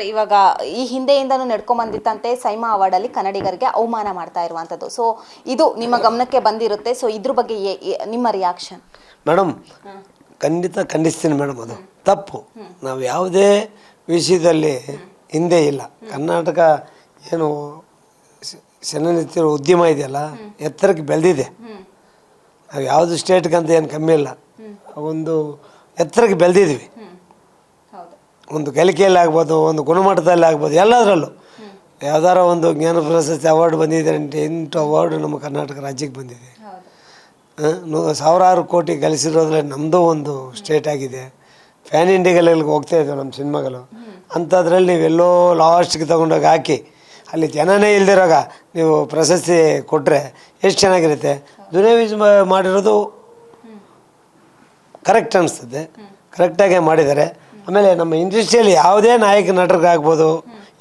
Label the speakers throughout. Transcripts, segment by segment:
Speaker 1: ಇವಾಗ ಈ ಹಿಂದೆಯಿಂದನೂ ನಡ್ಕೊಂಡ್ ಬಂದಿತ್ತಂತೆ ಸೈಮಾ ಅವಾರ್ಡ್ ಅಲ್ಲಿ ಕನ್ನಡಿಗರಿಗೆ ಅವಮಾನ ಮಾಡ್ತಾ ಇರುವಂತದ್ದು. ಸೊ ಇದು ನಿಮ್ಮ ಗಮನಕ್ಕೆ ಬಂದಿರುತ್ತೆ. ಸೊ ಇದ್ರ ಬಗ್ಗೆ ನಿಮ್ಮ ರಿಯಾಕ್ಷನ್?
Speaker 2: ಮೇಡಮ್ ಖಂಡಿತ ಖಂಡಿಸ್ತೀನಿ ಮೇಡಮ್. ಅದು ತಪ್ಪು. ನಾವು ಯಾವುದೇ ವಿಷಯದಲ್ಲಿ ಹಿಂದೆ ಇಲ್ಲ. ಕರ್ನಾಟಕ ಏನು ಜನನಿತ್ಯ ಉದ್ಯಮ ಇದೆಯಲ್ಲ, ಎತ್ತರಕ್ಕೆ ಬೆಳೆದಿದೆ. ನಾವು ಯಾವುದು ಸ್ಟೇಟ್ಗಂತ ಏನು ಕಮ್ಮಿ ಇಲ್ಲ, ಒಂದು ಎತ್ತರಕ್ಕೆ ಬೆಳೆದಿದ್ವಿ. ಒಂದು ಕಲಿಕೆಯಲ್ಲಿ ಆಗ್ಬೋದು, ಒಂದು ಗುಣಮಟ್ಟದಲ್ಲಿ ಆಗ್ಬೋದು, ಎಲ್ಲದರಲ್ಲೂ ಯಾವ್ದಾರ ಒಂದು ಜ್ಞಾನ ಪ್ರಶಸ್ತಿ ಅವಾರ್ಡ್ ಬಂದಿದೆ. 8 ಅವಾರ್ಡ್ ನಮ್ಮ ಕರ್ನಾಟಕ ರಾಜ್ಯಕ್ಕೆ ಬಂದಿದೆ. ಸಾವಿರಾರು ಕೋಟಿ ಗಳಿಸಿರೋದ್ರಲ್ಲಿ ನಮ್ಮದು ಒಂದು ಸ್ಟೇಟ್ ಆಗಿದೆ. ಫ್ಯಾನ್ ಇಂಡಿಯಾಗಳಲ್ಲಿ ಹೋಗ್ತಾ ಇದ್ದವು ನಮ್ಮ ಸಿನಿಮಾಗಳು. ಅಂಥದ್ರಲ್ಲಿ ನೀವೆಲ್ಲೋ ಲಾಸ್ಟ್ಗೆ ತೊಗೊಂಡೋಗಿ ಹಾಕಿ ಅಲ್ಲಿ ಜನನೇ ಇಲ್ದಿರೋಗ ನೀವು ಪ್ರಶಸ್ತಿ ಕೊಟ್ಟರೆ ಎಷ್ಟು ಚೆನ್ನಾಗಿರುತ್ತೆ. ದುನಿಯಾವಿಜ್ ಮಾಡಿರೋದು ಕರೆಕ್ಟ್ ಅನಿಸ್ತದೆ, ಕರೆಕ್ಟಾಗೇ ಮಾಡಿದ್ದಾರೆ. ಆಮೇಲೆ ನಮ್ಮ ಇಂಡಸ್ಟ್ರಿಯಲ್ಲಿ ಯಾವುದೇ ನಾಯಕ ನಟರಿಗಾಗ್ಬೋದು,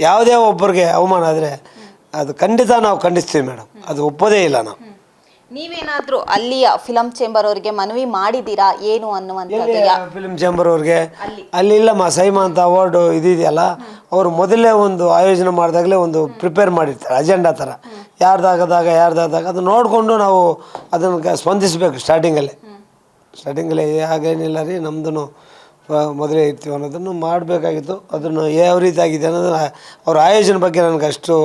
Speaker 2: ಯಾವುದೇ ಒಬ್ಬರಿಗೆ ಅವಮಾನ ಆದರೆ ಅದು ಖಂಡಿತ ನಾವು ಖಂಡಿಸ್ತೀವಿ ಮೇಡಮ್. ಅದು ಒಪ್ಪೋದೇ ಇಲ್ಲ ನಾವು.
Speaker 1: ನೀವೇನಾದರೂ ಅಲ್ಲಿಯ ಫಿಲಂ ಚೇಂಬರ್ ಅವರಿಗೆ ಮನವಿ ಮಾಡಿದ್ದೀರಾ ಏನು ಅನ್ನುವಂಥದ್ದು?
Speaker 2: ಫಿಲ್ಮ್ ಚೇಂಬರ್ ಅವ್ರಿಗೆ ಅಲ್ಲಿ ಇಲ್ಲಮ್ಮ, ಸೈಮಾ ಅಂತ ಅವಾರ್ಡು ಇದೆಯಲ್ಲ, ಅವರು ಮೊದಲೇ ಒಂದು ಆಯೋಜನೆ ಮಾಡಿದಾಗಲೇ ಒಂದು ಪ್ರಿಪೇರ್ ಮಾಡಿರ್ತಾರೆ ಅಜೆಂಡಾ ಥರ. ಯಾರ್ದಾಗದಾಗ ಅದು ನೋಡಿಕೊಂಡು ನಾವು ಅದನ್ನು ಸ್ಪಂದಿಸಬೇಕು. ಸ್ಟಾರ್ಟಿಂಗಲ್ಲೇ ಹಾಗೇನಿಲ್ಲ ರೀ, ನಮ್ಮದು ಮೊದಲೇ ಇರ್ತೀವಿ ಅನ್ನೋದನ್ನು ಮಾಡಬೇಕಾಗಿತ್ತು. ಅದನ್ನು ಯಾವ ರೀತಿ ಆಗಿದೆ ಅನ್ನೋದನ್ನು ಅವ್ರ ಆಯೋಜನೆ ಬಗ್ಗೆ ನನಗೆ ಅಷ್ಟು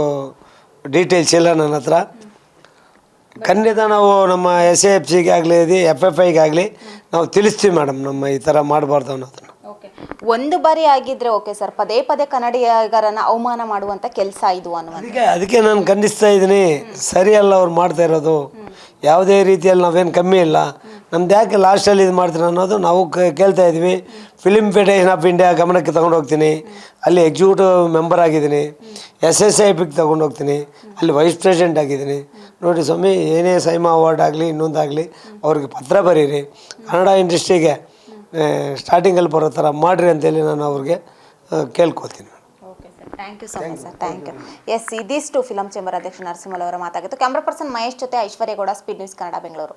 Speaker 2: ಡೀಟೇಲ್ಸ್ ಇಲ್ಲ ನನ್ನ ಹತ್ರ. ಖಂಡಿತ ನಾವು ನಮ್ಮ SAFCಗೆ ಆಗಲಿ FFIಗೆ ಆಗಲಿ ನಾವು ತಿಳಿಸ್ತೀವಿ ಮೇಡಮ್, ನಮ್ಮ ಈ ಥರ ಮಾಡಬಾರ್ದು ಅನ್ನೋದನ್ನು.
Speaker 1: ಒಂದು ಬಾರಿ ಆಗಿದ್ರೆ ಓಕೆ ಸರ್, ಪದೇ ಪದೇ ಕನ್ನಡಿಗರನ್ನ ಅವಮಾನ ಮಾಡುವಂಥ ಕೆಲಸ ಇದು ಅನ್ನುವಂಥ
Speaker 2: ಅದಕ್ಕೆ ನಾನು ಖಂಡಿಸ್ತಾ ಇದ್ದೀನಿ. ಸರಿಯಲ್ಲ ಅವ್ರು ಮಾಡ್ತಾ ಇರೋದು. ಯಾವುದೇ ರೀತಿಯಲ್ಲಿ ನಾವೇನು ಕಮ್ಮಿ ಇಲ್ಲ. ನಮ್ದು ಯಾಕೆ ಲಾಸ್ಟಲ್ಲಿ ಇದು ಮಾಡ್ತೀರ ಅನ್ನೋದು ನಾವು ಕೇಳ್ತಾ ಇದ್ವಿ. ಫಿಲಿಮ್ ಫೆಡರೇಷನ್ ಆಫ್ ಇಂಡಿಯಾ ಗಮನಕ್ಕೆ ತೊಗೊಂಡು ಹೋಗ್ತೀನಿ. ಅಲ್ಲಿ ಎಕ್ಸಿಕ್ಯೂಟಿವ್ ಮೆಂಬರ್ ಆಗಿದ್ದೀನಿ. SSIPಗೆ ತೊಗೊಂಡು ಹೋಗ್ತೀನಿ. ಅಲ್ಲಿ ವೈಸ್ ಪ್ರೆಸಿಡೆಂಟ್ ಆಗಿದ್ದೀನಿ. ನೋಡಿ ಸ್ವಾಮಿ, ಏನೇ ಸೈಮಾ ಅವಾರ್ಡ್ ಆಗಲಿ ಇನ್ನೊಂದಾಗಲಿ ಅವ್ರಿಗೆ ಪತ್ರ ಬರೀರಿ, ಕನ್ನಡ ಇಂಡಸ್ಟ್ರಿಗೆ ಸ್ಟಾರ್ಟಿಂಗಲ್ಲಿ ಬರೋ ಥರ ಮಾಡಿರಿ ಅಂತೇಳಿ ನಾನು ಅವ್ರಿಗೆ ಕೇಳ್ಕೊಳ್ತೀನಿ.
Speaker 1: Okay sir, thank you so much sir, thank you. Yes, ಇದಿಷ್ಟು ಫಿಲಂ ಚೇಂಬರ್ ಅಧ್ಯಕ್ಷ ನರಸಿಂಹಲ್ ಅವರ ಮಾತಾಗಿತ್ತು. ಕ್ಯಾಮ್ರಾ ಪರ್ಸನ್ ಮಹೇಶ್ ಜೊತೆ ಐಶ್ವರ್ಯ ಗೌಡ, ಸ್ಪೀಡ್ ನ್ಯೂಸ್ ಕನ್ನಡ, ಬೆಂಗಳೂರು.